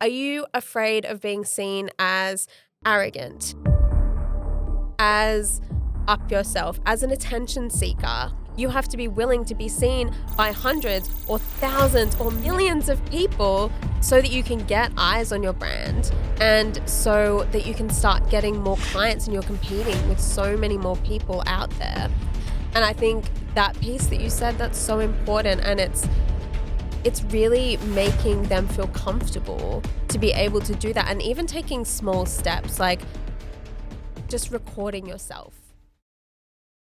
Are you afraid of being seen as arrogant, as up yourself, as an attention seeker? You have to be willing to be seen by hundreds or thousands or millions of people so that you can get eyes on your brand and so that you can start getting more clients and you're competing with so many more people out there. And I think that piece that you said, that's so important, and it's really making them feel comfortable to be able to do that, and even taking small steps like just recording yourself.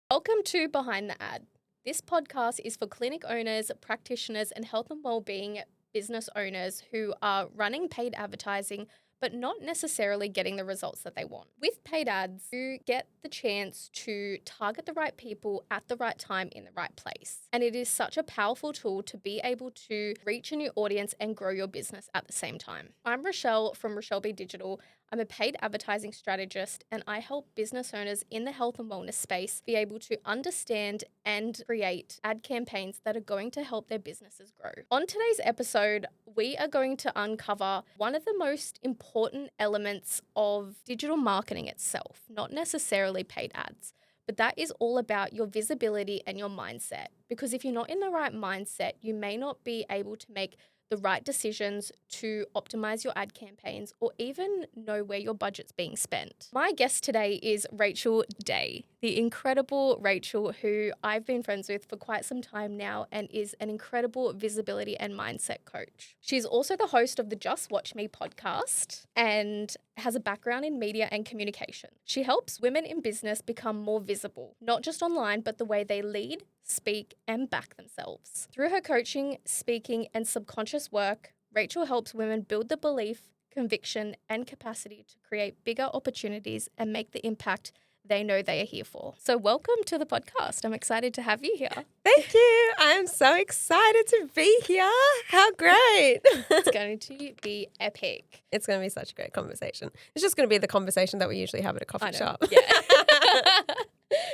Welcome to Behind the Ad. This podcast is for clinic owners, practitioners, and health and wellbeing business owners who are running paid advertising but not necessarily getting the results that they want. With paid ads, you get the chance to target the right people at the right time in the right place. And it is such a powerful tool to be able to reach a new audience and grow your business at the same time. I'm Rachael from Rachael Be Digital. I'm a paid advertising strategist, and I help business owners in the health and wellness space be able to understand and create ad campaigns that are going to help their businesses grow. On today's episode, we are going to uncover one of the most important elements of digital marketing itself, not necessarily paid ads, but that is all about your visibility and your mindset. Because if you're not in the right mindset, you may not be able to make the right decisions to optimize your ad campaigns or even know where your budget's being spent. My guest today is Rachael Day, the incredible Rachael, who I've been friends with for quite some time now and is an incredible visibility and mindset coach. She's also the host of the Just Watch Me podcast and has a background in media and communication. She helps women in business become more visible, not just online, but the way they lead, speak, and back themselves. Through her coaching, speaking, and subconscious work, Rachael helps women build the belief, conviction, and capacity to create bigger opportunities and make the impact they know they are here for. So welcome to the podcast. I'm excited to have you here. Thank you. I'm so excited to be here. How great. It's going to be epic. It's going to be such a great conversation. It's just going to be the conversation that we usually have at a coffee shop. Yeah.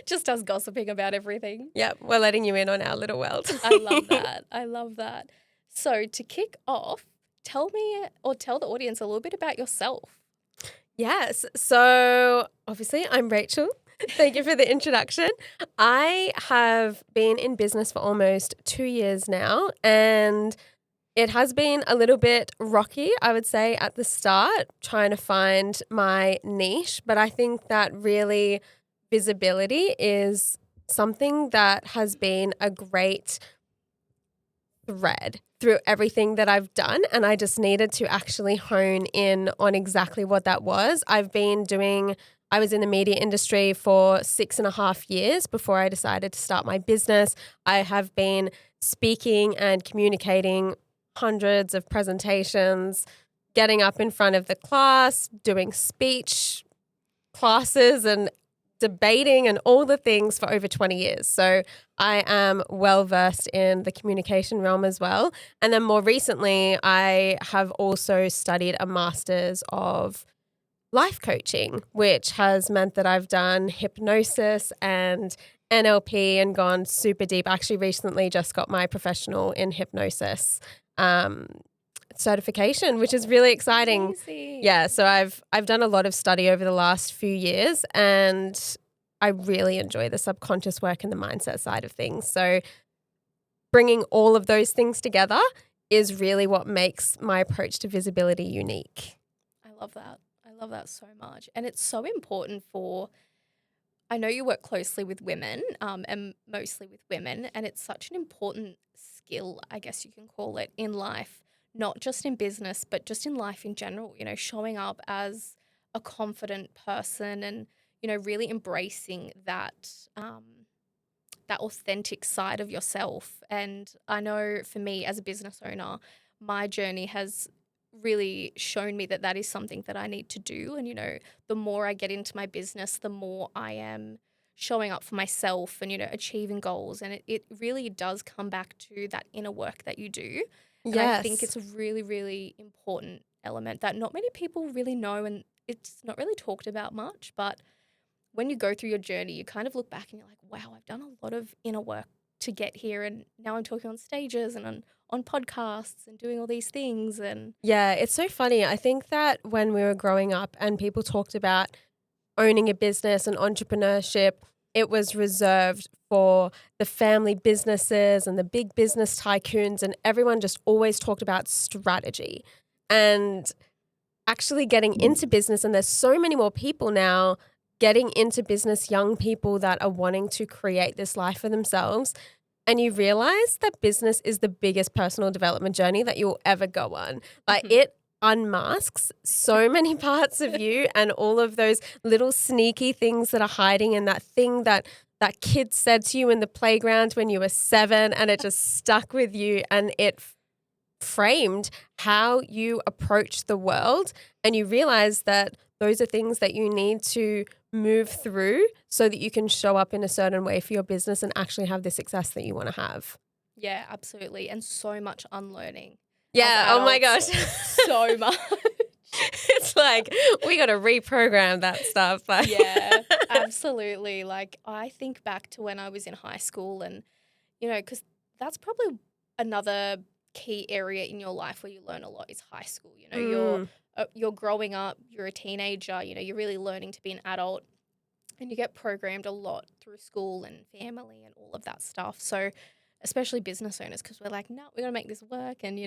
Just us gossiping about everything. Yep, we're letting you in on our little world. I love that. I love that. So to kick off, tell me or tell the audience a little bit about yourself. Yes. So obviously I'm Rachael. Thank you for the introduction. I have been in business for almost 2 years now, and it has been a little bit rocky, I would say, at the start, trying to find my niche. But I think that really visibility is something that has been a great thread through everything that I've done, and I just needed to actually hone in on exactly what that was. I was in the media industry for 6.5 years before I decided to start my business. I have been speaking and communicating hundreds of presentations, getting up in front of the class, doing speech classes and debating and all the things for over 20 years. So I am well versed in the communication realm as well. And then more recently, I have also studied a master's of life coaching, which has meant that I've done hypnosis and NLP and gone super deep. I actually recently just got my professional in hypnosis certification, which is really exciting. Amazing. Yeah, so I've done a lot of study over the last few years, and I really enjoy the subconscious work and the mindset side of things. So bringing all of those things together is really what makes my approach to visibility unique. I love that. I love that so much. And it's so important I know you work closely with women and mostly with women, and it's such an important skill, I guess you can call it, in life. Not just in business, but just in life in general, showing up as a confident person and, really embracing that authentic side of yourself. And I know for me as a business owner, my journey has really shown me that is something that I need to do. And, the more I get into my business, the more I am showing up for myself and, achieving goals. And it really does come back to that inner work that you do. And Yes. I think it's a really, really important element that not many people really know, and it's not really talked about much. But when you go through your journey, you kind of look back and you're like, wow, I've done a lot of inner work to get here, and now I'm talking on stages and on podcasts and doing all these things. And Yeah, it's so funny. I think that when we were growing up and people talked about owning a business and entrepreneurship, it was reserved for the family businesses and the big business tycoons, and everyone just always talked about strategy. And actually getting into business, and there's so many more people now getting into business, young people that are wanting to create this life for themselves. And you realize that business is the biggest personal development journey that you'll ever go on. Like it unmasks so many parts of you and all of those little sneaky things that are hiding in that thing that that kid said to you in the playground when you were 7, and it just stuck with you, and it framed how you approach the world. And you realize that those are things that you need to move through so that you can show up in a certain way for your business and actually have the success that you want to have. yeah, absolutely. And so much unlearning. Yeah. Oh my gosh. So much. It's like we got to reprogram that stuff. But Yeah, absolutely. Like I think back to when I was in high school, and, because that's probably another key area in your life where you learn a lot is high school. You're growing up, you're a teenager, you're really learning to be an adult, and you get programmed a lot through school and family and all of that stuff. So especially business owners, because we're like, no, we're going to make this work, and,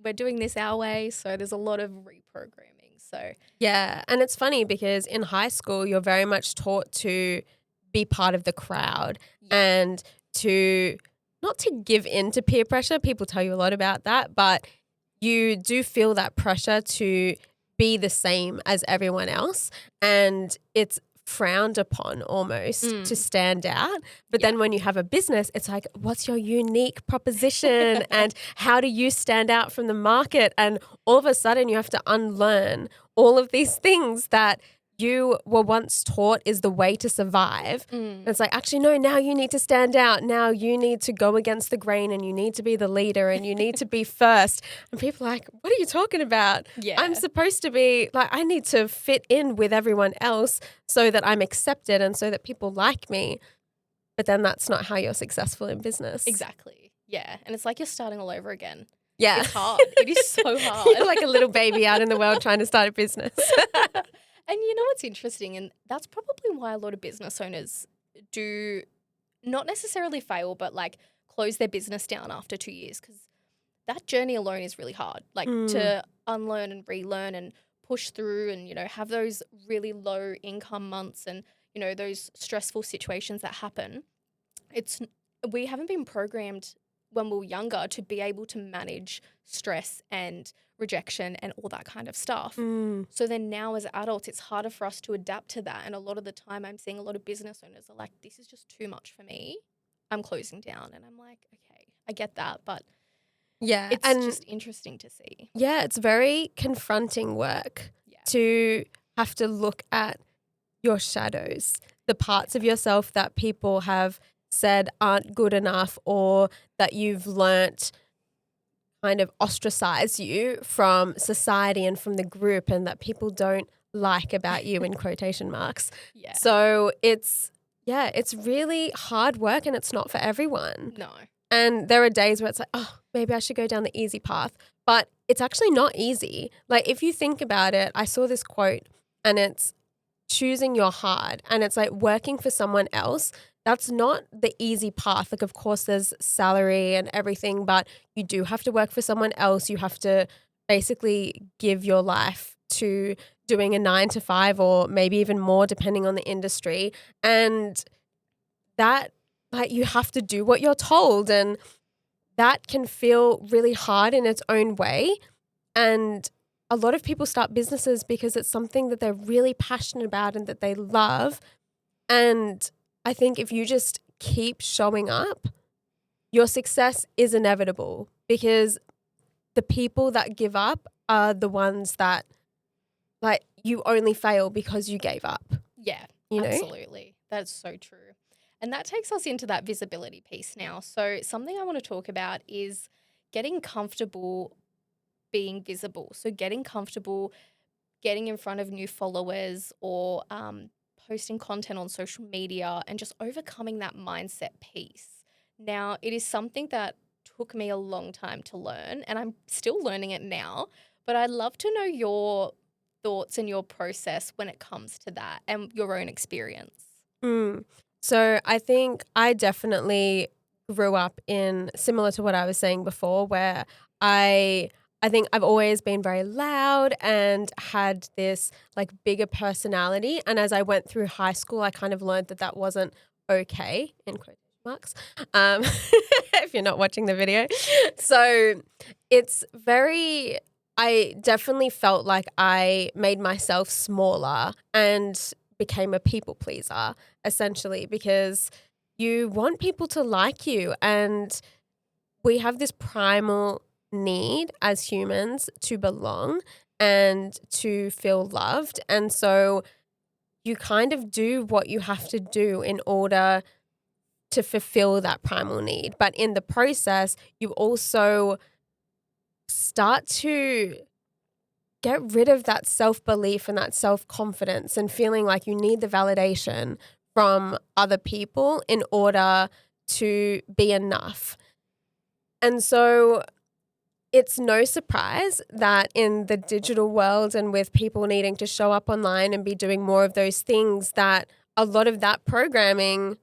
we're doing this our way. So there's a lot of reprogramming. So yeah. And it's funny because in high school, you're very much taught to be part of the crowd and to not to give in to peer pressure. People tell you a lot about that, but you do feel that pressure to be the same as everyone else. And it's frowned upon almost to stand out. But then when you have a business, it's like, what's your unique proposition and how do you stand out from the market? And all of a sudden you have to unlearn all of these things that you were once taught is the way to survive. And it's like, actually, no, now you need to stand out. Now you need to go against the grain, and you need to be the leader, and you need to be first. And people are like, what are you talking about? Yeah. I'm supposed to be like, I need to fit in with everyone else so that I'm accepted and so that people like me. But then that's not how you're successful in business. Exactly. Yeah. And it's like you're starting all over again. Yeah. It's hard. It is so hard. You're like a little baby out in the world trying to start a business. And you know what's interesting? And that's probably why a lot of business owners do not necessarily fail, but like close their business down after 2 years, because that journey alone is really hard. Like to unlearn and relearn and push through and, have those really low income months and, those stressful situations that happen. We haven't been programmed when we were younger to be able to manage stress and rejection and all that kind of stuff. So then now as adults, it's harder for us to adapt to that. And a lot of the time I'm seeing a lot of business owners are like, this is just too much for me. I'm closing down. And I'm like, okay, I get that. But yeah, it's and just interesting to see. yeah, it's very confronting work to have to look at your shadows, the parts of yourself that people have said aren't good enough or that you've learnt kind of ostracize you from society and from the group and that people don't like about you in quotation marks. Yeah. So it's really hard work and it's not for everyone. No. And there are days where it's like, oh, maybe I should go down the easy path. But it's actually not easy. Like if you think about it, I saw this quote and it's choosing your hard, and it's like working for someone else. That's not the easy path. Like, of course, there's salary and everything, but you do have to work for someone else. You have to basically give your life to doing a 9 to 5 or maybe even more depending on the industry. And that, like, you have to do what you're told. And that can feel really hard in its own way. And a lot of people start businesses because it's something that they're really passionate about and that they love. And I think if you just keep showing up, your success is inevitable, because the people that give up are the ones that, like, you only fail because you gave up. Yeah, you know? Absolutely. That's so true. And that takes us into that visibility piece now. So something I want to talk about is getting comfortable being visible. So getting comfortable getting in front of new followers or posting content on social media and just overcoming that mindset piece Now, it is something that took me a long time to learn, and I'm still learning it now, but I'd love to know your thoughts and your process when it comes to that and your own experience. Mm. So I think I definitely grew up in similar to what I was saying before, where I think I've always been very loud and had this like bigger personality. And as I went through high school, I kind of learned that that wasn't okay in quotation marks. If you're not watching the video, so it's very. I definitely felt like I made myself smaller and became a people pleaser essentially because you want people to like you, and we have this primal need as humans to belong and to feel loved. And so you kind of do what you have to do in order to fulfill that primal need. But in the process, you also start to get rid of that self-belief and that self-confidence and feeling like you need the validation from other people in order to be enough. And so it's no surprise that in the digital world and with people needing to show up online and be doing more of those things, that a lot of that programming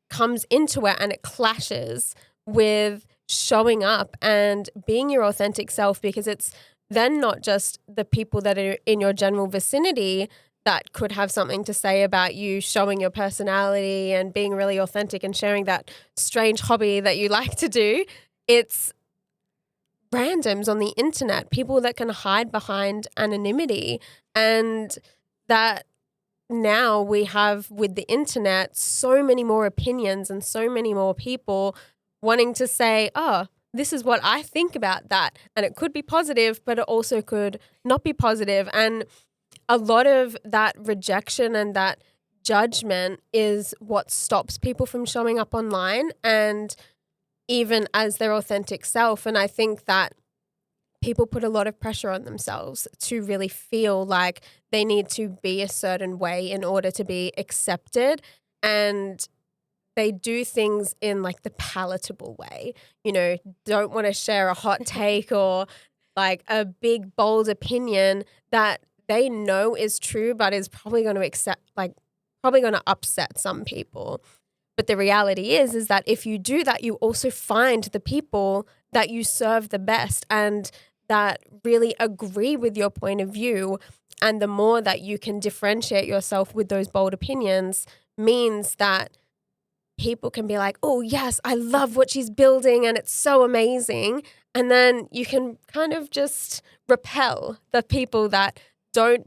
comes into it and it clashes with showing up and being your authentic self, because it's then not just the people that are in your general vicinity that could have something to say about you showing your personality and being really authentic and sharing that strange hobby that you like to do. It's randoms on the internet, people that can hide behind anonymity. And that now we have with the internet so many more opinions and so many more people wanting to say, oh, this is what I think about that. And it could be positive, but it also could not be positive. And a lot of that rejection and that judgment is what stops people from showing up online and even as their authentic self. And I think that people put a lot of pressure on themselves to really feel like they need to be a certain way in order to be accepted. And they do things in like the palatable way, don't want to share a hot take or like a big, bold opinion that they know is true, but is probably going to probably going to upset some people. But the reality is that if you do that, you also find the people that you serve the best and that really agree with your point of view. And the more that you can differentiate yourself with those bold opinions means that people can be like, oh, yes, I love what she's building and it's so amazing. And then you can kind of just repel the people that don't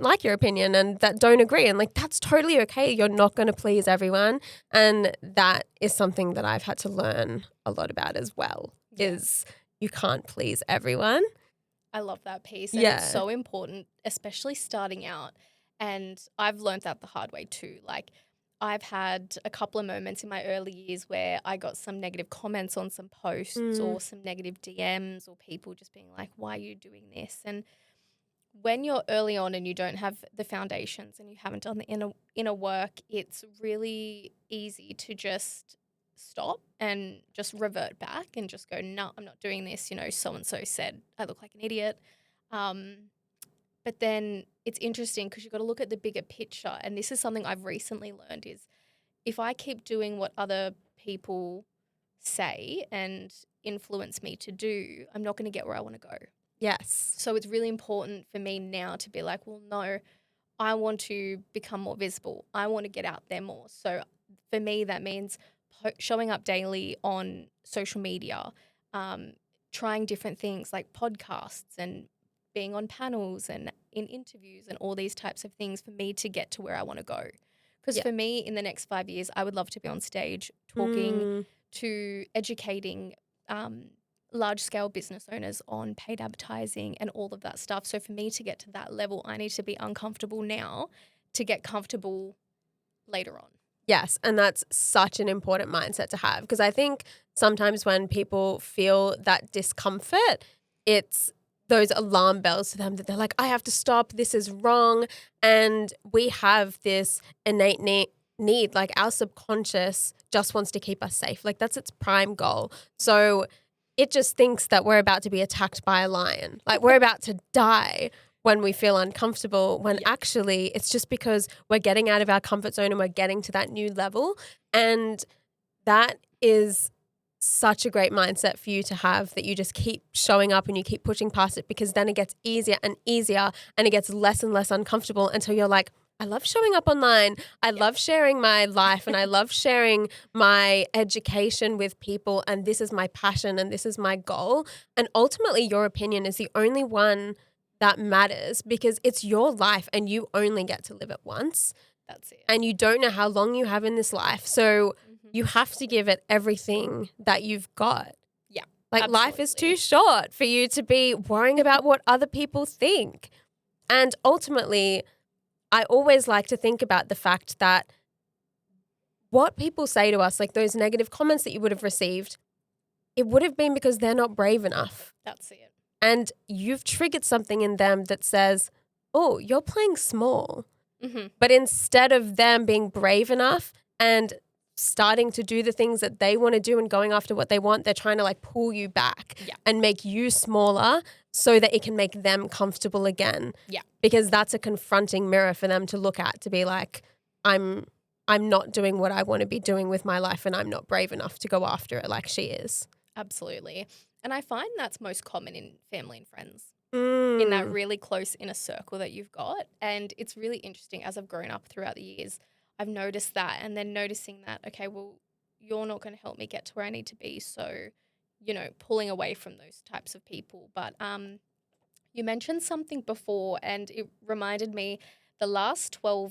like your opinion and that don't agree. And like, that's totally okay. You're not going to please everyone. And that is something that I've had to learn a lot about as well, is you can't please everyone. I love that piece. And it's so important, especially starting out. And I've learned that the hard way too. Like, I've had a couple of moments in my early years where I got some negative comments on some posts or some negative DMs or people just being like, why are you doing this? And when you're early on and you don't have the foundations and you haven't done the inner work, it's really easy to just stop and just revert back and just go, no, I'm not doing this. So-and-so said I look like an idiot. But then it's interesting because you've got to look at the bigger picture. And this is something I've recently learned is if I keep doing what other people say and influence me to do, I'm not going to get where I want to go. Yes. So it's really important for me now to be like, well, no, I want to become more visible. I want to get out there more. So for me, that means showing up daily on social media, trying different things like podcasts and being on panels and in interviews and all these types of things for me to get to where I want to go. Because for me, in the next 5 years, I would love to be on stage talking to educating large-scale business owners on paid advertising and all of that stuff. So for me to get to that level, I need to be uncomfortable now to get comfortable later on. Yes, and that's such an important mindset to have, because I think sometimes when people feel that discomfort, it's those alarm bells to them that they're like, I have to stop, this is wrong. And we have this innate need. Like our subconscious just wants to keep us safe. Like that's its prime goal. So it just thinks that we're about to be attacked by a lion. Like we're about to die when we feel uncomfortable, when actually it's just because we're getting out of our comfort zone and we're getting to that new level. And that is such a great mindset for you to have, that you just keep showing up and you keep pushing past it, because then it gets easier and easier and it gets less and less uncomfortable until you're like, I love showing up online. I love sharing my life and I love sharing my education with people, and this is my passion and this is my goal. And ultimately your opinion is the only one that matters, because it's your life and you only get to live it once. That's it. And you don't know how long you have in this life. So you have to give it everything that you've got. Yeah. Like life is too short for you to be worrying about what other people think. And ultimately, I always like to think about the fact that what people say to us, like those negative comments that you would have received, it would have been because they're not brave enough. That's it. And you've triggered something in them that says, oh, you're playing small. Mm-hmm. But instead of them being brave enough and starting to do the things that they want to do and going after what they want, they're trying to like pull you back and make you smaller so that it can make them comfortable again. Yeah. Because that's a confronting mirror for them to look at, to be like, I'm not doing what I want to be doing with my life and I'm not brave enough to go after it like she is. Absolutely. And I find that's most common in family and friends. In that really close inner circle that you've got. And it's really interesting, as I've grown up throughout the years, I've noticed that, and then noticing that, okay, well, you're not going to help me get to where I need to be. So, pulling away from those types of people. But you mentioned something before, and it reminded me last year,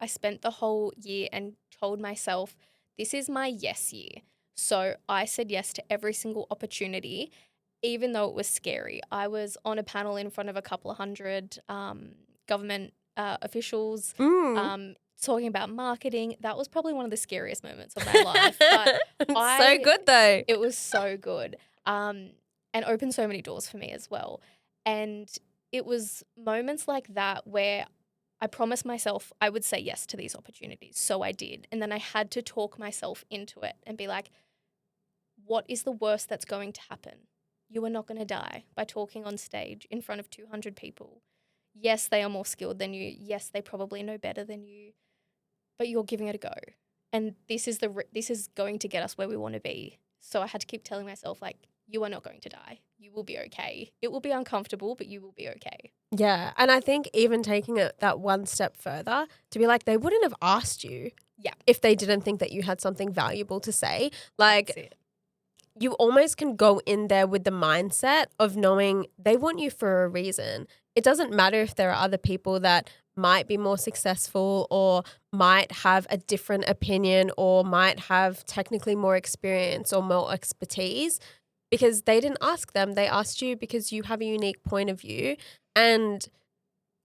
I spent the whole year and told myself, this is my yes year. So I said yes to every single opportunity, even though it was scary. I was on a panel in front of a couple of hundred government officials talking about marketing. That was probably one of the scariest moments of my life. But so good though. It was so good, and opened so many doors for me as well. And it was moments like that where I promised myself I would say yes to these opportunities. So I did. And then I had to talk myself into it and be like, what is the worst that's going to happen? You are not going to die by talking on stage in front of 200 people. Yes, they are more skilled than you. Yes, they probably know better than you, but you're giving it a go. And this is going to get us where we want to be. So I had to keep telling myself, like, you are not going to die. You will be okay. It will be uncomfortable, but you will be okay. Yeah. And I think even taking it that one step further, to be like, they wouldn't have asked you if they didn't think that you had something valuable to say. Like, you almost can go in there with the mindset of knowing they want you for a reason. It doesn't matter if there are other people that might be more successful or might have a different opinion or might have technically more experience or more expertise, because they didn't ask them. They asked you because you have a unique point of view. And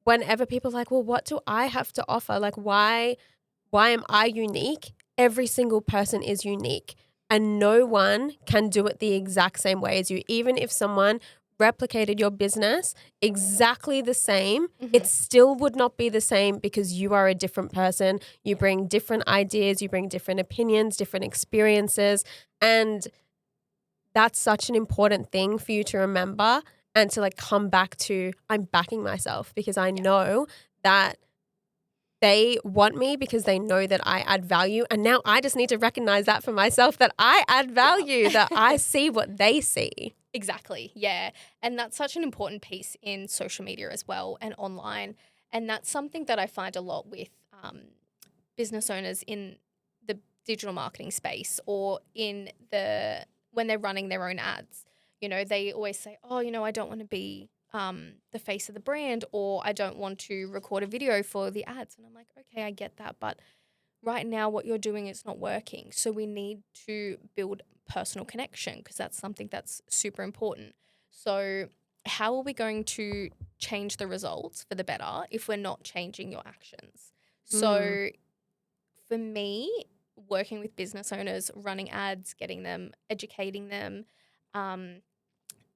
whenever people are like, well, what do I have to offer? Like, why am I unique? Every single person is unique. And no one can do it the exact same way as you. Even if someone replicated your business exactly the same, it still would not be the same, because you are a different person. You bring different ideas, you bring different opinions, different experiences. And that's such an important thing for you to remember and to like come back to. I'm backing myself because I know that they want me because they know that I add value. And now I just need to recognize that for myself, that I add value, that I see what they see. Exactly. Yeah. And that's such an important piece in social media as well and online. And that's something that I find a lot with business owners in the digital marketing space or when they're running their own ads. They always say, oh, I don't want to be the face of the brand, or I don't want to record a video for the ads. And I'm like, okay, I get that. But right now what you're doing is not working. So we need to build personal connection, because that's something that's super important. So how are we going to change the results for the better if we're not changing your actions? So for me, working with business owners, running ads, getting them, educating them,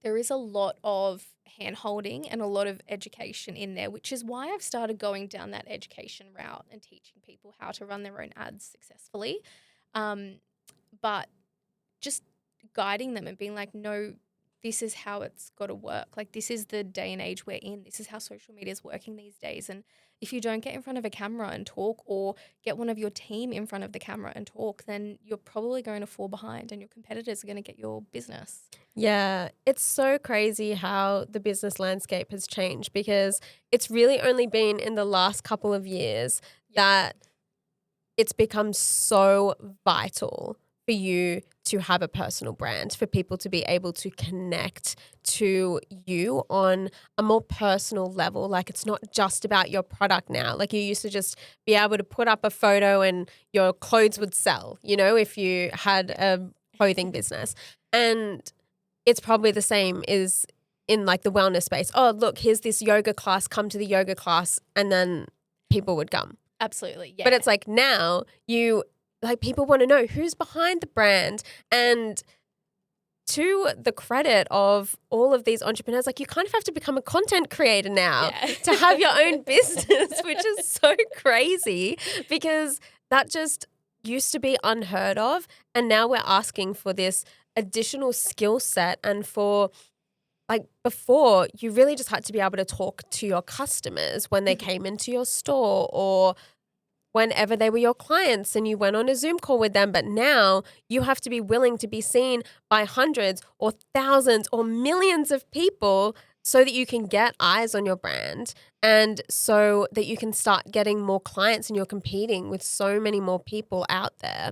There is a lot of hand holding and a lot of education in there, which is why I've started going down that education route and teaching people how to run their own ads successfully. Um, but just guiding them and being like, no, this is how it's got to work. Like, this is the day and age we're in. This is how social media is working these days. And if you don't get in front of a camera and talk, or get one of your team in front of the camera and talk, then you're probably going to fall behind and your competitors are going to get your business. Yeah, it's so crazy how the business landscape has changed, because it's really only been in the last couple of years that it's become so vital for you to have a personal brand, for people to be able to connect to you on a more personal level. Like, it's not just about your product now. Like, you used to just be able to put up a photo and your clothes would sell, if you had a clothing business. And it's probably the same is in like the wellness space. Oh, look, here's this yoga class, come to the yoga class, and then people would come. Absolutely, yeah. But it's like now people want to know who's behind the brand. And to the credit of all of these entrepreneurs, like, you kind of have to become a content creator now to have your own business, which is so crazy, because that just used to be unheard of. And now we're asking for this additional skill set. And for like, before, you really just had to be able to talk to your customers when they came into your store, or whenever they were your clients and you went on a Zoom call with them. But now you have to be willing to be seen by hundreds or thousands or millions of people so that you can get eyes on your brand, and so that you can start getting more clients, and you're competing with so many more people out there.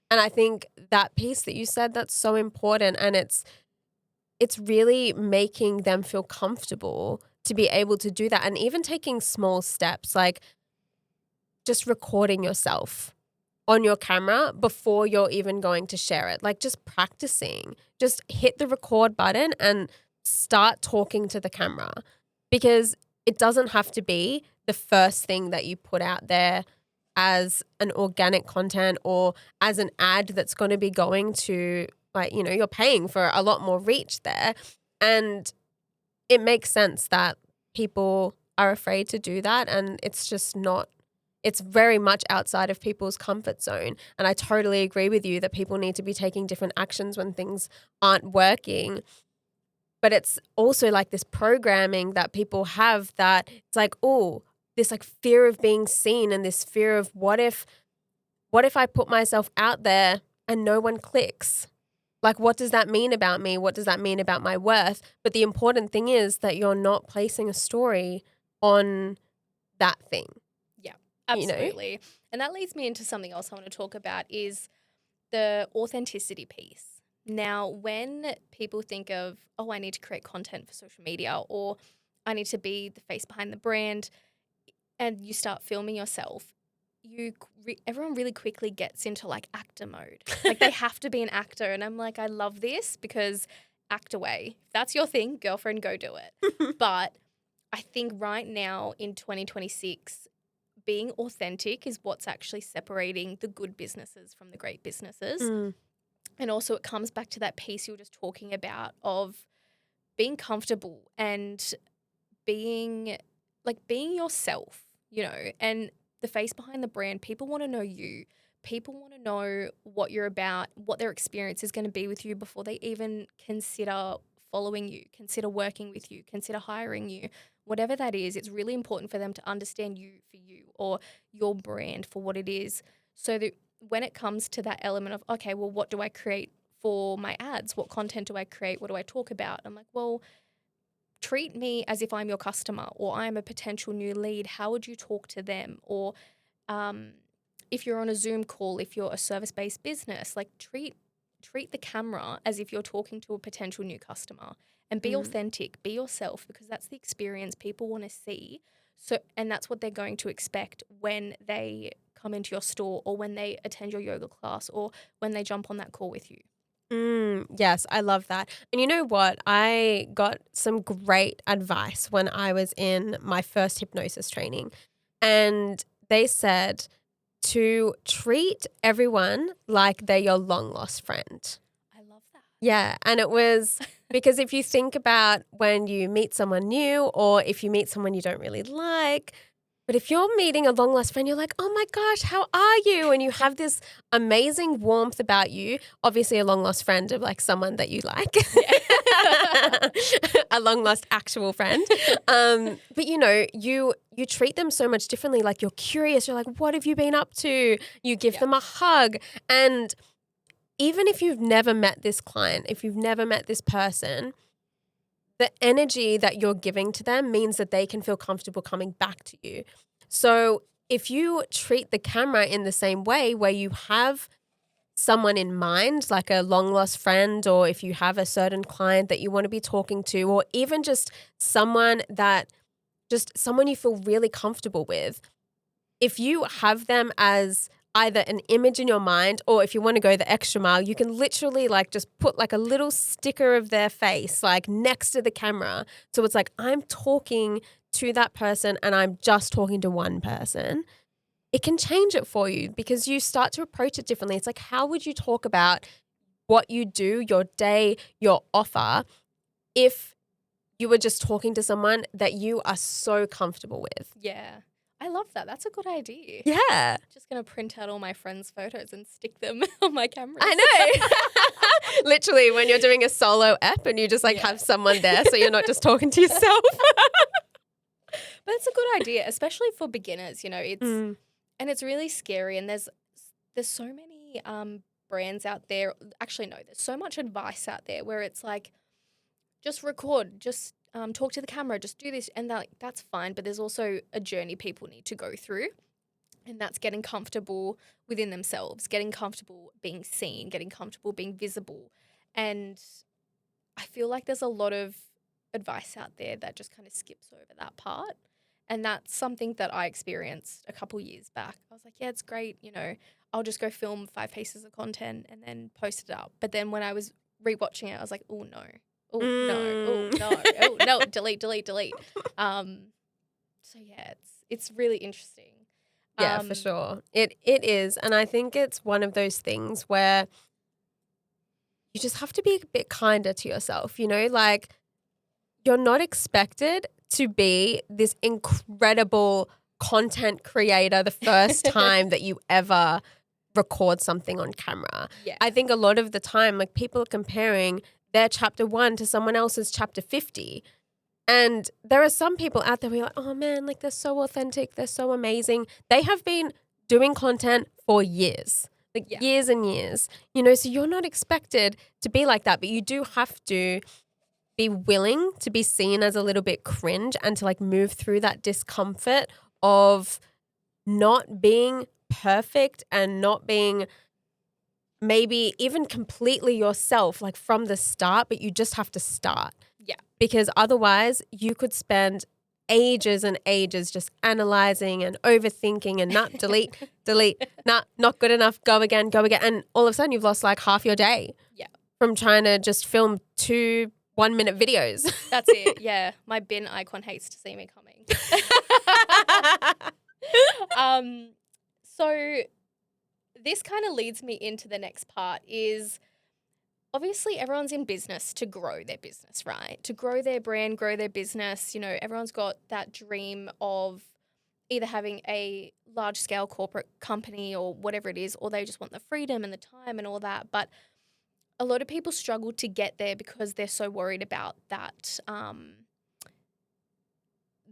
And I think that piece that you said, that's so important. And it's really making them feel comfortable to be able to do that. And even taking small steps, like just recording yourself on your camera before you're even going to share it. Like, just practicing, just hit the record button and start talking to the camera, because it doesn't have to be the first thing that you put out there as an organic content or as an ad that's going to be going to, like, you're paying for a lot more reach there. And it makes sense that people are afraid to do that. And it's just not, it's very much outside of people's comfort zone. And I totally agree with you that people need to be taking different actions when things aren't working. But it's also like this programming that people have, that it's like, oh, this like fear of being seen, and this fear of what if I put myself out there and no one clicks? Like, what does that mean about me? What does that mean about my worth? But the important thing is that you're not placing a story on that thing. Yeah, absolutely. And that leads me into something else I want to talk about, is the authenticity piece. Now, when people think of, oh, I need to create content for social media, or I need to be the face behind the brand, and you start filming yourself, everyone really quickly gets into like actor mode. Like, they have to be an actor. And I'm like, I love this, because act away. If that's your thing, girlfriend, go do it. But I think right now in 2026, being authentic is what's actually separating the good businesses from the great businesses. And also it comes back to that piece you were just talking about of being comfortable and being yourself, and the face behind the brand. People want to know you. People want to know what you're about, what their experience is going to be with you before they even consider following you, consider working with you, consider hiring you. Whatever that is, it's really important for them to understand you for you, or your brand for what it is. So that when it comes to that element of, okay, well, what do I create for my ads? What content do I create? What do I talk about? I'm like, well, treat me as if I'm your customer, or I'm a potential new lead. How would you talk to them? Or if you're on a Zoom call, if you're a service-based business, like treat the camera as if you're talking to a potential new customer, and be authentic, be yourself, because that's the experience people want to see. So, and that's what they're going to expect when they come into your store, or when they attend your yoga class, or when they jump on that call with you. Yes, I love that. And you know what? I got some great advice when I was in my first hypnosis training. And they said to treat everyone like they're your long lost friend. I love that. Yeah. And it was because if you think about when you meet someone new or if you meet someone you don't really like, but if you're meeting a long lost friend, you're like, oh my gosh, how are you? And you have this amazing warmth about you. Obviously, a long lost friend of like someone that you like, a long lost actual friend. But you treat them so much differently. Like you're curious. You're like, what have you been up to? You give them a hug. And even if you've never met this client, if you've never met this person, the energy that you're giving to them means that they can feel comfortable coming back to you. So if you treat the camera in the same way where you have someone in mind, like a long lost friend, or if you have a certain client that you want to be talking to, or even just someone you feel really comfortable with, if you have them as either an image in your mind or if you want to go the extra mile, you can literally like just put like a little sticker of their face like next to the camera. So it's like I'm talking to that person and I'm just talking to one person. It can change it for you because you start to approach it differently. It's like, how would you talk about what you do, your day, your offer, if you were just talking to someone that you are so comfortable with? Yeah. I love that. That's a good idea. Yeah. Just going to print out all my friends' photos and stick them on my cameras. I know. Literally, when you're doing a solo app and you just like have someone there so you're not just talking to yourself. But it's a good idea, especially for beginners, it's and it's really scary, and there's so many brands out there. Actually, no, there's so much advice out there where it's like, just record, just talk to the camera, just do this, and that's fine. But there's also a journey people need to go through, and that's getting comfortable within themselves, getting comfortable being seen, getting comfortable being visible. And I feel like there's a lot of advice out there that just kind of skips over that part. And that's something that I experienced a couple years back. I was like, yeah, it's great. I'll just go film 5 pieces of content and then post it up. But then when I was rewatching it, I was like, oh, no. Oh, no. Oh, no. Oh, no. Delete. So, yeah, it's really interesting. Yeah, for sure. It is. And I think it's one of those things where you just have to be a bit kinder to yourself, like you're not expected to be this incredible content creator the first time that you ever record something on camera. Yeah. I think a lot of the time, like people are comparing their chapter 1 to someone else's chapter 50. And there are some people out there who are like, oh man, like they're so authentic. They're so amazing. They have been doing content for years, years and years, so you're not expected to be like that, but you do have to be willing to be seen as a little bit cringe and to like move through that discomfort of not being perfect and not being maybe even completely yourself like from the start, but you just have to start. Yeah. Because otherwise you could spend ages and ages just analyzing and overthinking and not delete, not good enough, go again. And all of a sudden you've lost like half your day. Yeah. From trying to just film 2 1-minute videos. That's it. Yeah. My bin icon hates to see me coming. So this kind of leads me into the next part is obviously everyone's in business to grow their business, right? To grow their brand, grow their business. Everyone's got that dream of either having a large scale corporate company or whatever it is, or they just want the freedom and the time and all that. But a lot of people struggle to get there because they're so worried about that.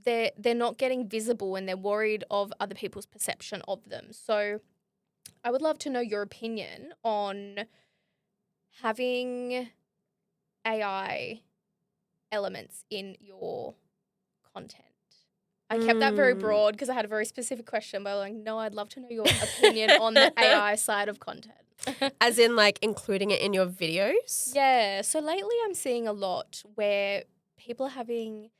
They're not getting visible and they're worried of other people's perception of them. So I would love to know your opinion on having AI elements in your content. I kept that very broad because I had a very specific question, but I'm like, no, I'd love to know your opinion on the AI side of content. As in like including it in your videos? Yeah. So lately I'm seeing a lot where people are having,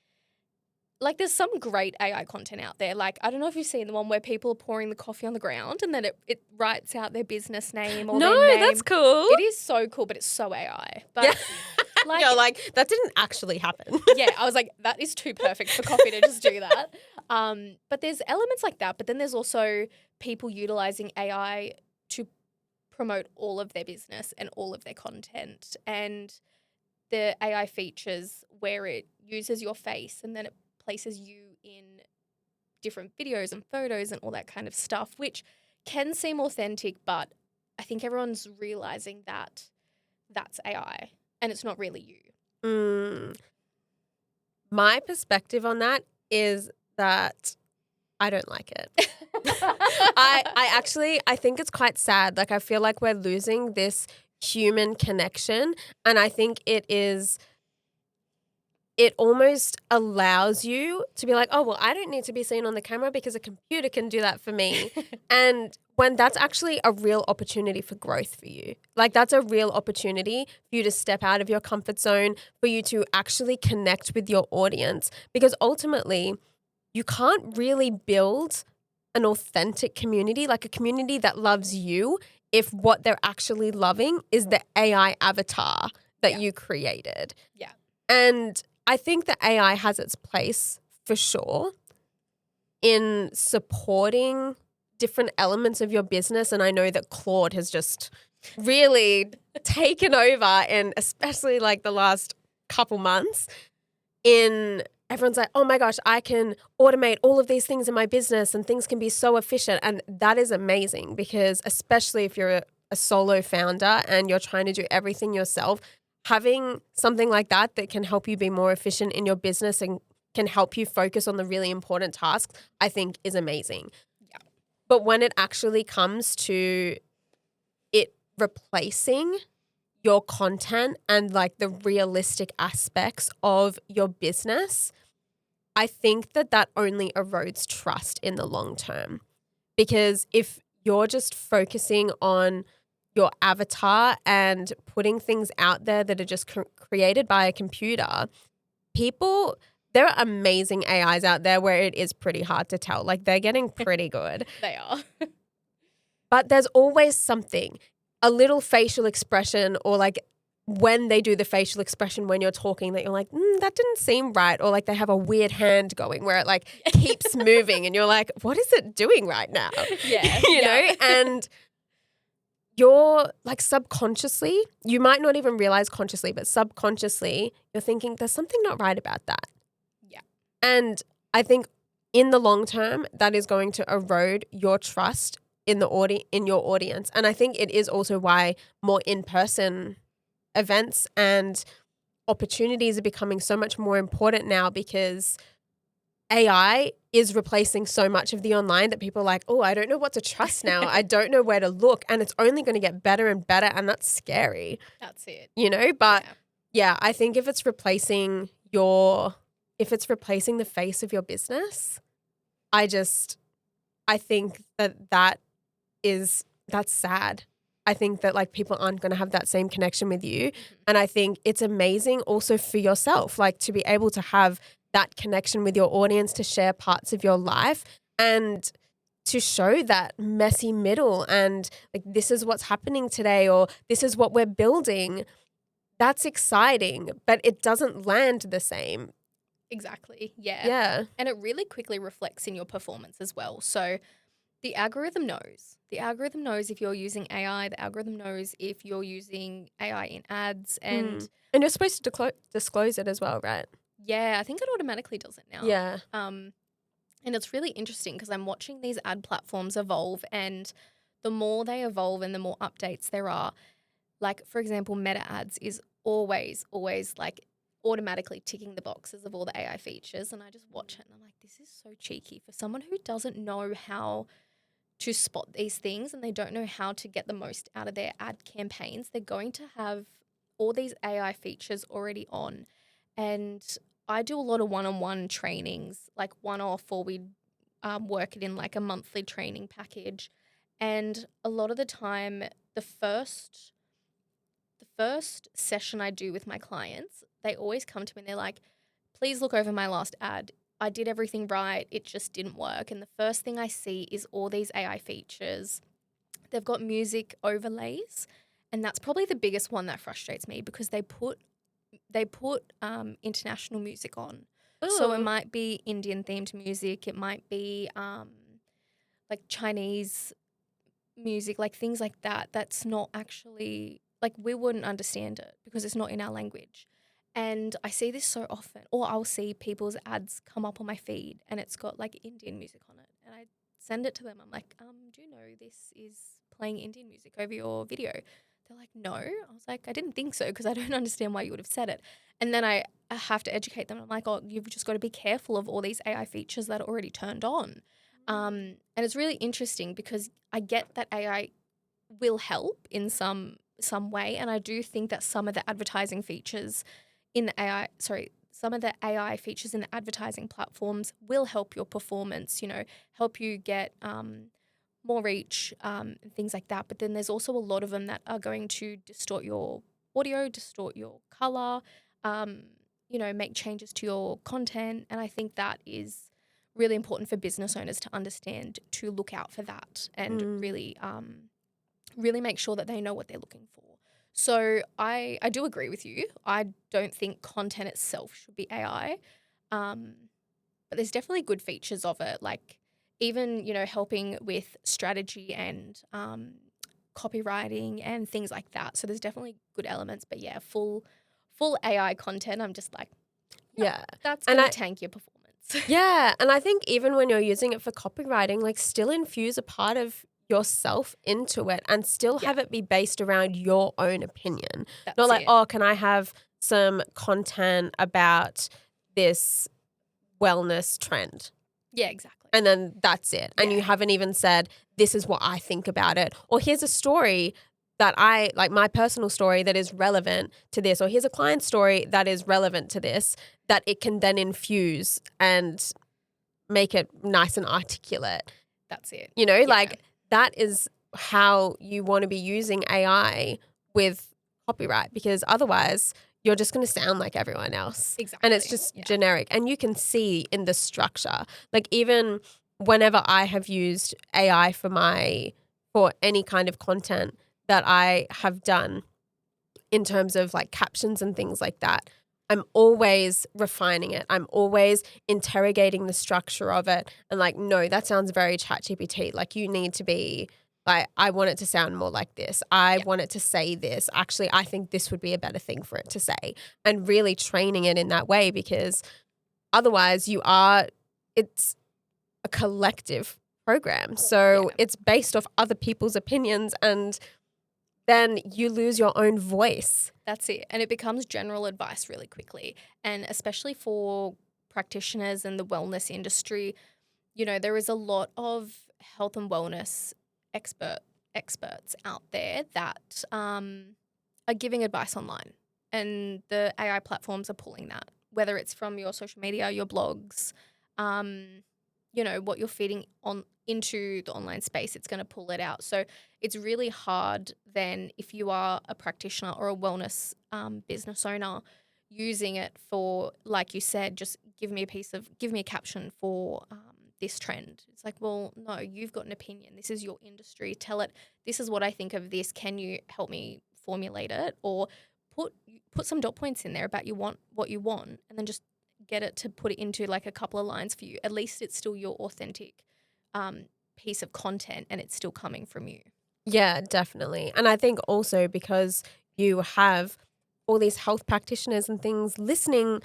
like there's some great AI content out there. Like, I don't know if you've seen the one where people are pouring the coffee on the ground and then it writes out their business name or their name. That's cool. It is so cool, but it's so AI. But yeah. You're like, that didn't actually happen. Yeah, I was like, that is too perfect for coffee to just do that. But there's elements like that. But then there's also people utilizing AI to promote all of their business and all of their content. And the AI features where it uses your face and then it places you in different videos and photos and all that kind of stuff, which can seem authentic, but I think everyone's realizing that that's AI and it's not really you. My perspective on that is that I don't like it. I think it's quite sad. Like, I feel like we're losing this human connection, and I think it almost allows you to be like, oh, well, I don't need to be seen on the camera because a computer can do that for me. And when that's actually a real opportunity for growth for you. Like, that's a real opportunity for you to step out of your comfort zone, for you to actually connect with your audience, because ultimately you can't really build an authentic community, like a community that loves you, if what they're actually loving is the AI avatar that you created. Yeah. And I think that AI has its place for sure in supporting different elements of your business. And I know that Claude has just really taken over, and especially like the last couple months, in everyone's like, oh my gosh, I can automate all of these things in my business and things can be so efficient. And that is amazing, because especially if you're a solo founder and you're trying to do everything yourself, having something like that can help you be more efficient in your business and can help you focus on the really important tasks, I think is amazing. Yeah. But when it actually comes to it replacing your content and like the realistic aspects of your business, I think that only erodes trust in the long term. Because if you're just focusing on your avatar and putting things out there that are just created by a computer, there are amazing AIs out there where it is pretty hard to tell. Like, they're getting pretty good. They are. But there's always something, a little facial expression, or like when they do the facial expression when you're talking, that you're like, that didn't seem right. Or like they have a weird hand going where it like keeps moving and you're like, what is it doing right now? Yeah. You know? And you're like subconsciously, you might not even realize consciously, but subconsciously you're thinking there's something not right about that. Yeah. And I think in the long term, that is going to erode your trust in your audience. And I think it is also why more in-person events and opportunities are becoming so much more important now, because AI is replacing so much of the online that people are like, oh, I don't know what to trust now. I don't know where to look. And it's only going to get better and better. And that's scary. That's it. You know, but yeah, I think if it's replacing the face of your business, I think that's sad. I think that like people aren't going to have that same connection with you. And I think it's amazing also for yourself, like to be able to have that connection with your audience, to share parts of your life and to show that messy middle and like, this is what's happening today, or this is what we're building. That's exciting, but it doesn't land the same. Exactly. Yeah. Yeah. And it really quickly reflects in your performance as well. So the algorithm knows. The algorithm knows if you're using AI. The algorithm knows if you're using AI in ads. And you're supposed to disclose it as well, right? Yeah, I think it automatically does it now. Yeah. And it's really interesting because I'm watching these ad platforms evolve, and the more they evolve and the more updates there are, like, for example, Meta ads is always like automatically ticking the boxes of all the AI features. And I just watch it and I'm like, this is so cheeky for someone who doesn't know how to spot these things and they don't know how to get the most out of their ad campaigns. They're going to have all these AI features already on. And I do a lot of one-on-one trainings, like one-off, or we work it in like a monthly training package. And a lot of the time, the first session I do with my clients, they always come to me and they're like, please look over my last ad. I did everything right. It just didn't work. And the first thing I see is all these AI features. They've got music overlays. And that's probably the biggest one that frustrates me, because they put international music on. Ooh. So it might be Indian themed music. It might be like Chinese music, like things like that, that's not actually like we wouldn't understand it because it's not in our language. And I see this so often, or I'll see people's ads come up on my feed and it's got like Indian music on it. And I send it to them. I'm like, do you know this is playing Indian music over your video? They're like, no. I was like, I didn't think so because I don't understand why you would have said it. And then I have to educate them. I'm like, oh, you've just got to be careful of all these AI features that are already turned on. And it's really interesting because I get that AI will help in some way, and I do think that some of the advertising features in the some of the AI features in the advertising platforms will help your performance, help you get more reach and things like that. But then there's also a lot of them that are going to distort your audio, distort your color, make changes to your content. And I think that is really important for business owners to understand, to look out for that and really make sure that they know what they're looking for. So I do agree with you. I don't think content itself should be AI, but there's definitely good features of it, like even, helping with strategy and copywriting and things like that. So there's definitely good elements, but yeah, full AI content, I'm just like, Yeah. that's going to tank your performance. Yeah. And I think even when you're using it for copywriting, like still infuse a part of yourself into it and still have it be based around your own opinion. That's Not like, it. oh, can I have some content about this wellness trend? Yeah, exactly. And then that's it. And you haven't even said, this is what I think about it. Or here's a story that my personal story that is relevant to this. Or here's a client story that is relevant to this, that it can then infuse and make it nice and articulate. That's it. Like that is how you want to be using AI with copyright, because otherwise you're just going to sound like everyone else. Exactly. And it's just generic. And you can see in the structure, like even whenever I have used AI for any kind of content that I have done in terms of like captions and things like that, I'm always refining it. I'm always interrogating the structure of it and like, no, that sounds very ChatGPT. Like you need to be like, I want it to sound more like this. I want it to say this. Actually, I think this would be a better thing for it to say, and really training it in that way, because otherwise it's a collective program. So it's based off other people's opinions, and then you lose your own voice. That's it. And it becomes general advice really quickly. And especially for practitioners in the wellness industry, there is a lot of health and wellness experts out there that are giving advice online. And the AI platforms are pulling that, whether it's from your social media, your blogs, what you're feeding into the online space, it's going to pull it out. So it's really hard then, if you are a practitioner or a wellness business owner, using it for, like you said, just give me a caption for this trend. It's like, well, no, you've got an opinion. This is your industry. Tell it, this is what I think of this. Can you help me formulate it? Or put some dot points in there about what you want, and then just get it to put it into like a couple of lines for you. At least it's still your authentic piece of content and it's still coming from you. Yeah, definitely. And I think also because you have all these health practitioners and things listening,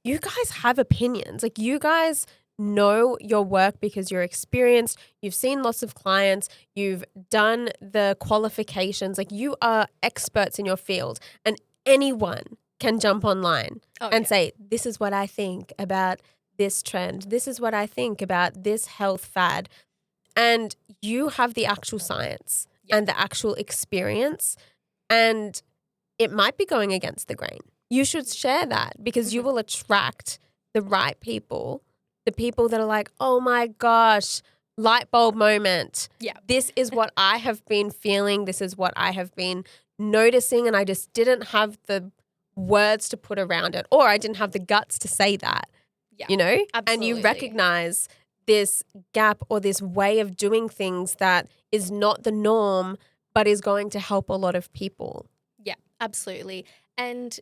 you guys have opinions. Like you guys know your work because you're experienced, you've seen lots of clients, you've done the qualifications, like you are experts in your field, and anyone can jump online and say, this is what I think about this trend. This is what I think about this health fad. And you have the actual science and the actual experience, and it might be going against the grain. You should share that, because you will attract the right people, the people that are like, oh my gosh, light bulb moment. Yeah. This is what I have been feeling. This is what I have been noticing, and I just didn't have the words to put around it, or I didn't have the guts to say that, Absolutely. And you recognize this gap or this way of doing things that is not the norm, but is going to help a lot of people. Yeah, absolutely. And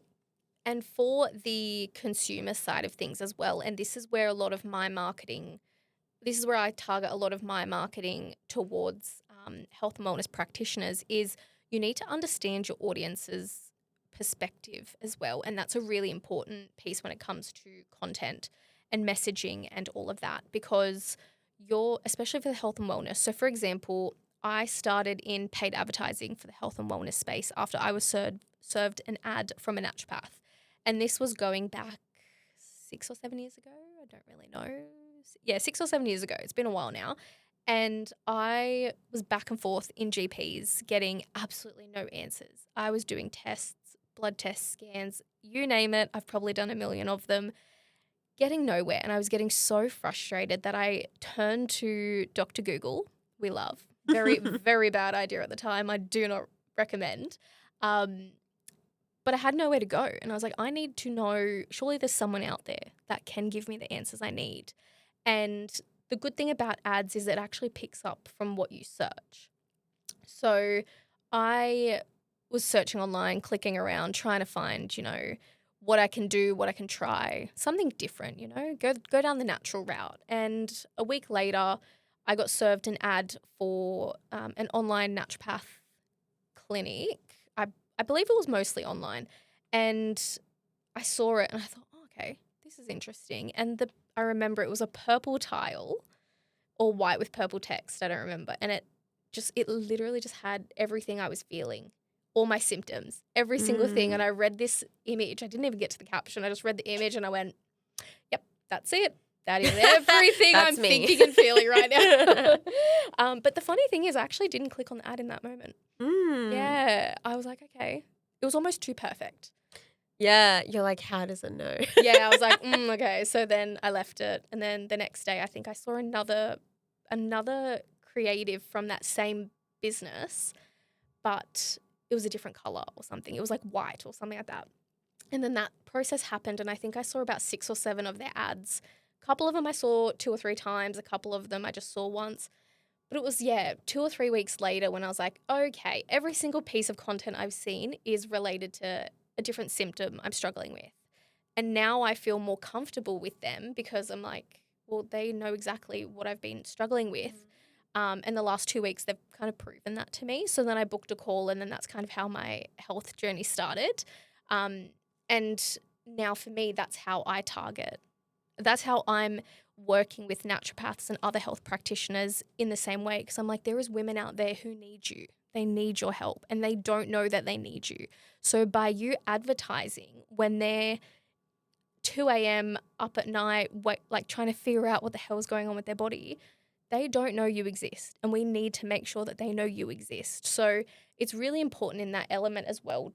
for the consumer side of things as well, and this is where I target a lot of my marketing towards health and wellness practitioners is you need to understand your audience's perspective as well. And that's a really important piece when it comes to content and messaging and all of that, because especially for the health and wellness. So, for example, I started in paid advertising for the health and wellness space after I was served an ad from a naturopath. And this was going back 6 or 7 years ago. I don't really know. Yeah, 6 or 7 years ago. It's been a while now. And I was back and forth in GPs getting absolutely no answers. I was doing tests, blood tests, scans, you name it. I've probably done a million of them, getting nowhere. And I was getting so frustrated that I turned to Dr. Google. We love. Very, very bad idea at the time. I do not recommend. But I had nowhere to go. And I was like, I need to know, surely there's someone out there that can give me the answers I need. And the good thing about ads is it actually picks up from what you search. So I was searching online, clicking around, trying to find, what I can do, what I can try, something different, go down the natural route. And a week later, I got served an ad for an online naturopath clinic. I believe it was mostly online. And I saw it and I thought, oh, okay, this is interesting. And I remember it was a purple tile or white with purple text. I don't remember. And it literally just had everything I was feeling, all my symptoms, every single thing. And I read this image. I didn't even get to the caption. I just read the image and I went, yep, that's it. That is everything I'm thinking and feeling right now. But the funny thing is I actually didn't click on the ad in that moment. Yeah. I was like, okay. It was almost too perfect. Yeah. You're like, how does it know? Yeah. I was like, okay. So then I left it. And then the next day I think I saw another creative from that same business, but it was a different color or something. It was like white or something like that. And then that process happened. And I think I saw about 6 or 7 of their ads. A couple of them I saw 2 or 3 times. A couple of them I just saw once. But it was, 2 or 3 weeks later when I was like, okay, every single piece of content I've seen is related to a different symptom I'm struggling with. And now I feel more comfortable with them because I'm like, well, they know exactly what I've been struggling with. And the last 2 weeks, they've kind of proven that to me. So then I booked a call and then that's kind of how my health journey started. And now for me, that's how I target. That's how I'm working with naturopaths and other health practitioners in the same way, because I'm like, there is women out there who need you. They need your help and they don't know that they need you. So by you advertising when they're 2 a.m. up at night, like trying to figure out what the hell is going on with their body, they don't know you exist, and we need to make sure that they know you exist. So it's really important in that element as well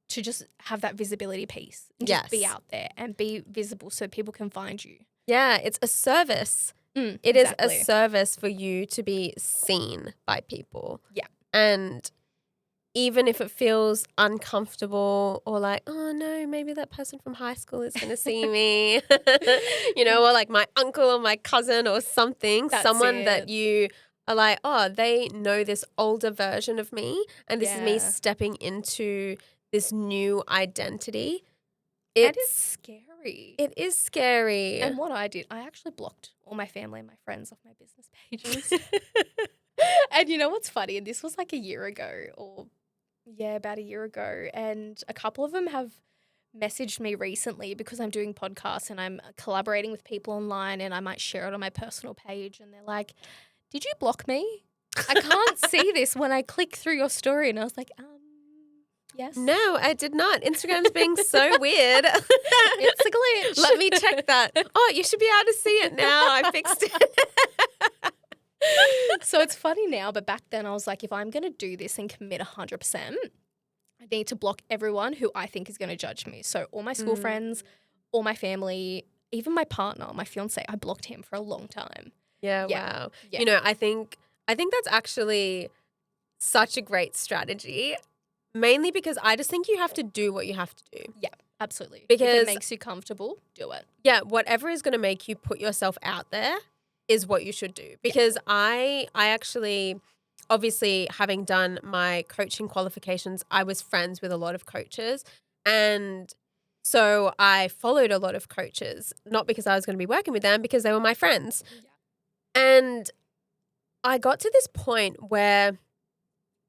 to just have that visibility piece and just be out there and be visible so people can find you. Yeah, it's a service. It is a service for you to be seen by people. Yeah. And even if it feels uncomfortable or like, oh no, maybe that person from high school is going to see me, or like my uncle or my cousin or something, someone that you are like, oh, they know this older version of me and this is me stepping into this new identity. It is scary. It is scary. And what I did, I actually blocked all my family and my friends off my business pages. And you know what's funny? And this was like a year ago about a year ago. And a couple of them have messaged me recently because I'm doing podcasts and I'm collaborating with people online and I might share it on my personal page. And they're like, did you block me? I can't see this when I click through your story. And I was like, yes. No, I did not. Instagram's being so weird. It's a glitch. Let me check that. Oh, you should be able to see it now. I fixed it. So it's funny now, but back then I was like, if I'm going to do this and commit 100%, I need to block everyone who I think is going to judge me. So all my school friends, all my family, even my partner, my fiance, I blocked him for a long time. Yeah, wow. Yeah. I think that's actually such a great strategy. Mainly because I just think you have to do what you have to do. Yeah, absolutely. Because if it makes you comfortable, do it. Yeah, whatever is going to make you put yourself out there is what you should do. Because I actually, obviously, having done my coaching qualifications, I was friends with a lot of coaches. And so I followed a lot of coaches, not because I was going to be working with them, because they were my friends. Yeah. And I got to this point where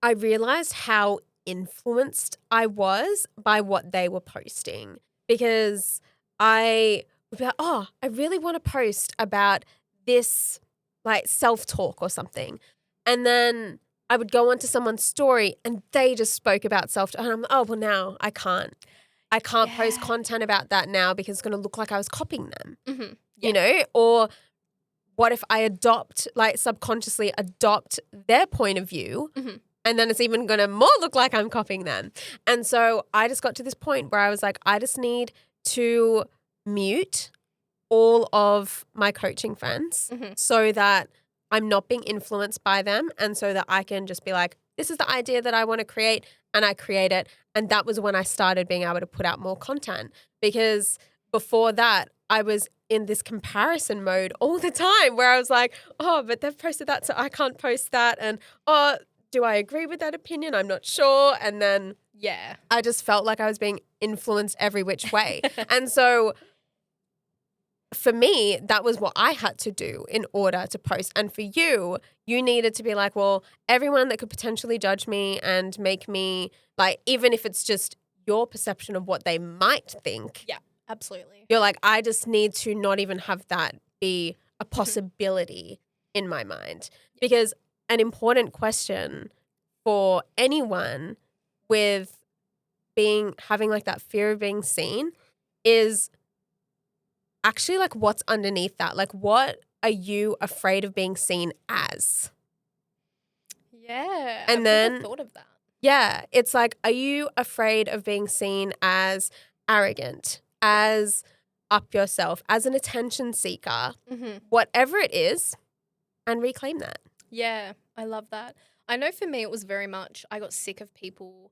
I realized how influenced I was by what they were posting, because I would be like, oh, I really want to post about this like self-talk or something. And then I would go onto someone's story and they just spoke about self-talk. And I'm like, oh, well, now I can't post content about that now because it's going to look like I was copying them, you know? Or what if I subconsciously adopt their point of view, and then it's even going to more look like I'm copying them. And so I just got to this point where I was like, I just need to mute all of my coaching friends so that I'm not being influenced by them, and so that I can just be like, this is the idea that I want to create, and I create it. And that was when I started being able to put out more content, because before that I was in this comparison mode all the time where I was like, oh, but they've posted that, so I can't post that. And, oh, do I agree with that opinion? I'm not sure. And then I just felt like I was being influenced every which way. And so for me, that was what I had to do in order to post. And for you, you needed to be like, well, everyone that could potentially judge me and make me, like, even if it's just your perception of what they might think. Yeah, absolutely. You're like, I just need to not even have that be a possibility in my mind. Because an important question for anyone with having like that fear of being seen is actually like, what's underneath that? Like, what are you afraid of being seen as? Yeah. And I've then never thought of that. Yeah, it's like, are you afraid of being seen as arrogant, as up yourself, as an attention seeker, whatever it is, and reclaim that. Yeah, I love that. I know for me it was very much, I got sick of people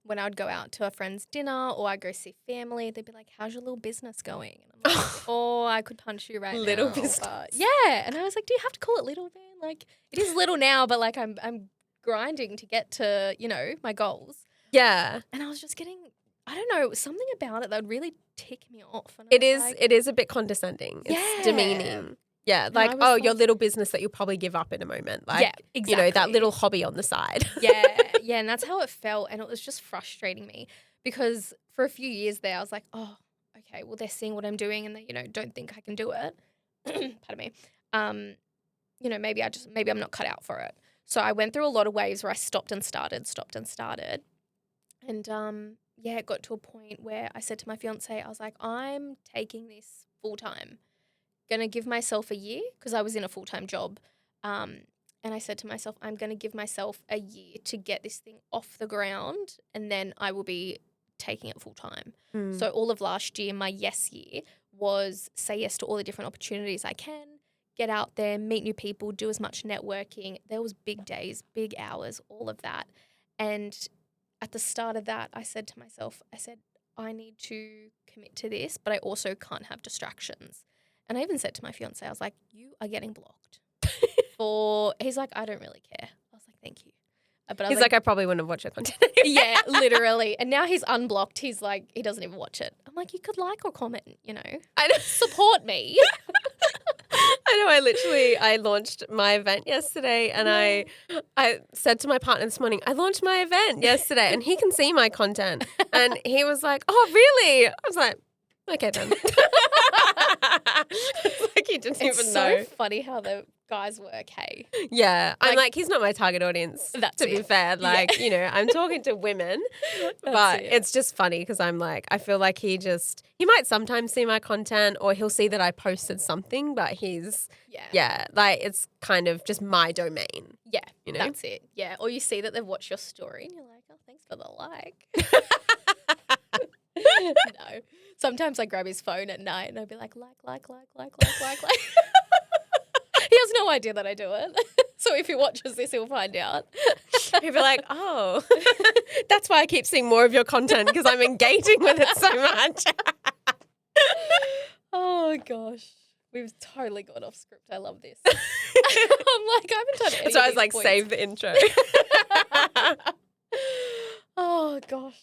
when I would go out to a friend's dinner or I'd go see family, they'd be like, how's your little business going? And I'm like, oh, I could punch you right now. Little business. But yeah. And I was like, do you have to call it little, man? Like, it is little now, but like I'm grinding to get to, you know, my goals. Yeah. And I was just getting, I don't know, something about it that would really tick me off. And it is a bit condescending. It's demeaning. Yeah, like, oh, your little business that you'll probably give up in a moment. Like, yeah, exactly. You know, that little hobby on the side. Yeah, and that's how it felt. And it was just frustrating me because for a few years there, I was like, oh, okay, well, they're seeing what I'm doing and they, you know, don't think I can do it. Pardon me. You know, maybe I'm not cut out for it. So I went through a lot of waves where I stopped and started. And it got to a point where I said to my fiance, I was like, I'm taking this full time. Going to give myself a year because I was in a full-time job. And I said to myself, I'm going to give myself a year to get this thing off the ground and then I will be taking it full-time. So all of last year, my yes year was say yes to all the different opportunities I can, get out there, meet new people, do as much networking. There was big days, big hours, all of that. And at the start of that, I said to myself, I need to commit to this, but I also can't have distractions. And I even said to my fiance, I was like, you are getting blocked. He's like, I don't really care. I was like, thank you. But He's like, I probably wouldn't have watched your content. Yeah, literally. And now he's unblocked. He's like, he doesn't even watch it. I'm like, you could like or comment, you know. I know. Support me. I know. I launched my event yesterday and I said to my partner this morning, I launched my event yesterday and he can see my content. And he was like, oh, really? I was like, okay then. It's like he didn't even know. It's so funny how the guys work, hey? Yeah. I'm like, he's not my target audience, to be fair. Like, you know, I'm talking to women, but it's just funny because I'm like, I feel like he might sometimes see my content or he'll see that I posted something, but like it's kind of just my domain. Yeah, you know? That's it. Yeah. Or you see that they've watched your story and you're like, oh, thanks for the like. No. Sometimes I grab his phone at night and I'll be like. He has no idea that I do it. So if he watches this, he'll find out. He'll be like, oh, that's why I keep seeing more of your content because I'm engaging with it so much. Oh, gosh. We've totally got off script. I love this. I'm like, I haven't done any. So I was like, points. Save the intro. Oh, gosh.